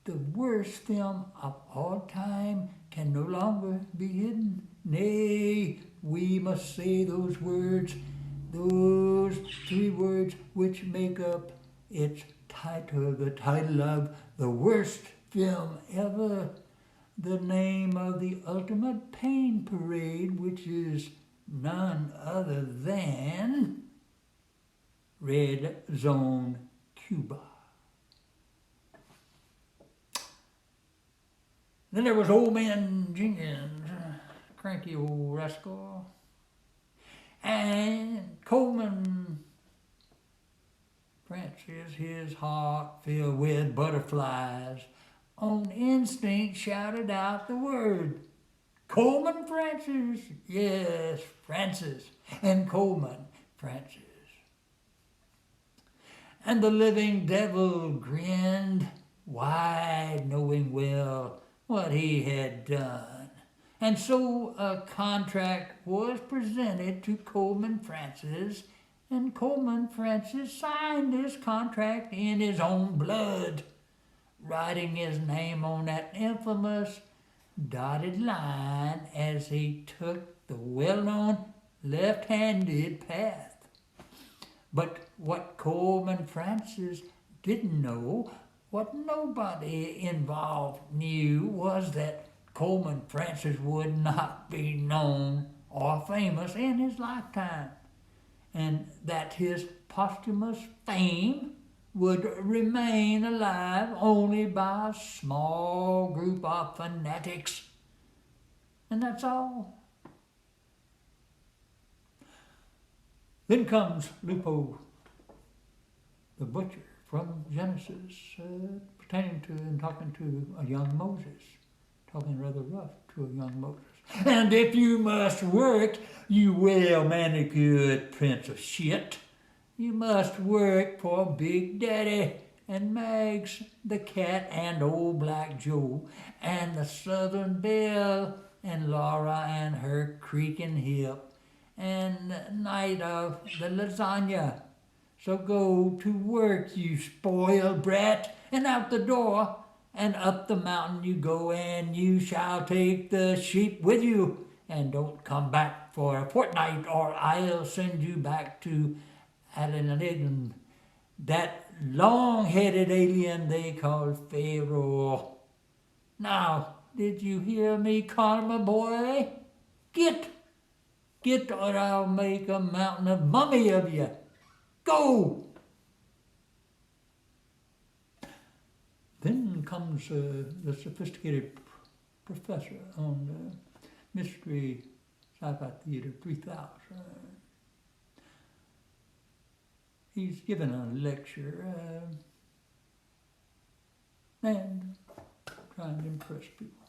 the worst film of all time can no longer be hidden. Nay, we must say those words, those three words which make up its title, the title of the worst film ever, the name of the ultimate pain parade, which is none other than Red Zone Cuba. Then there was Old Man Jenkins, cranky old rascal, and Coleman Francis, his heart filled with butterflies, on instinct shouted out the word, Coleman Francis, yes, Francis, and Coleman Francis. And the living devil grinned wide, knowing well what he had done. And so a contract was presented to Coleman Francis, and Coleman Francis signed this contract in his own blood, writing his name on that infamous dotted line as he took the well-known left-handed path. But what Coleman Francis didn't know, what nobody involved knew, was that Coleman Francis would not be known or famous in his lifetime, and that his posthumous fame would remain alive only by a small group of fanatics. And that's all. Then comes Lupo the butcher from Genesis, pertaining to and talking to a young Moses, talking rather rough to a young Moses. And if you must work, you well-manicured prince of shit, you must work for Big Daddy and Mags, the cat, and old Black Joe, and the Southern Belle, and Laura and her creaking hip, and Night of the lasagna. So go to work, you spoiled brat, and out the door, and up the mountain you go, and you shall take the sheep with you, and don't come back for a fortnight, or I'll send you back to Adonai, that long-headed alien they call Pharaoh. Now, did you hear me, Karma boy? Get, or I'll make a mountain of mummy of you. Go! Then comes the sophisticated professor on Mystery Sci-Fi Theater 3000. He's given a lecture and trying to impress people.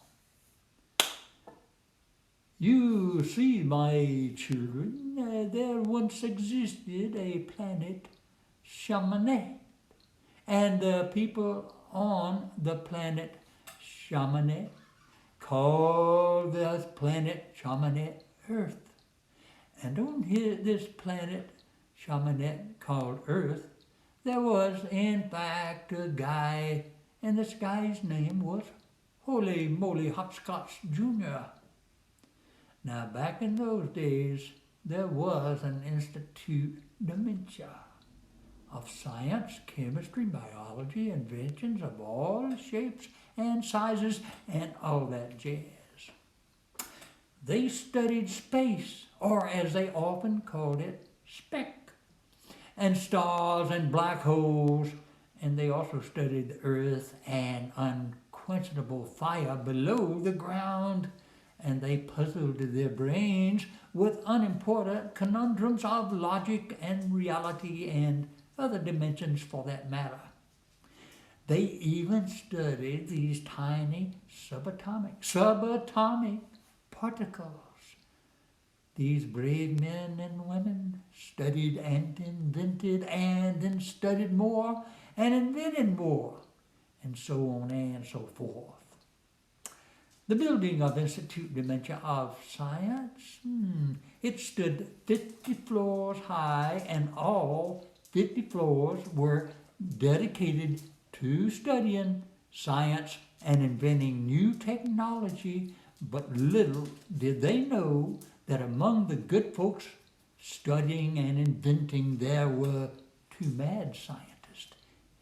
You see, my children, there once existed a planet Chamonix, and the people on the planet Chamonix called this planet Chamonix Earth. And on this planet Chamonix called Earth, there was in fact a guy, and this guy's name was Holy Moly Hopscotch Jr. Now back in those days, there was an Institute Dementia of science, chemistry, biology, inventions of all shapes and sizes, and all that jazz. They studied space, or as they often called it, spec, and stars and black holes, and they also studied the earth and unquenchable fire below the ground, and they puzzled their brains with unimportant conundrums of logic and reality and other dimensions for that matter. They even studied these tiny subatomic particles. These brave men and women studied and invented and then studied more and invented more, and so on and so forth. The building of Institute Dementia of Science, it stood 50 floors high, and all 50 floors were dedicated to studying science, and inventing new technology, but little did they know that among the good folks studying and inventing there were two mad scientists,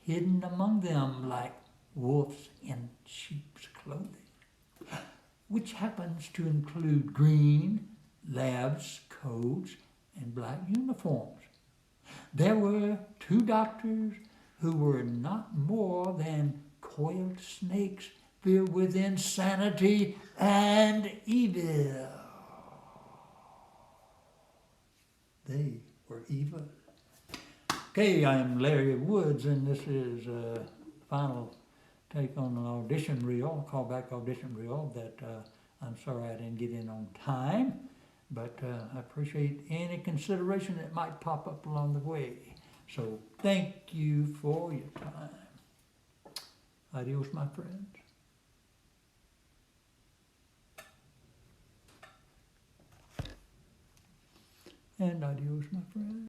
hidden among them like wolves in sheep's clothing, which happens to include green labs, coats, and black uniforms. There were two doctors who were not more than coiled snakes filled with insanity and evil. They were evil. Okay, I'm Larry Woods, and this is a final take on an audition reel, callback audition reel that I'm sorry I didn't get in on time, but I appreciate any consideration that might pop up along the way. So thank you for your time. Adios, my friends. And adios, my friends.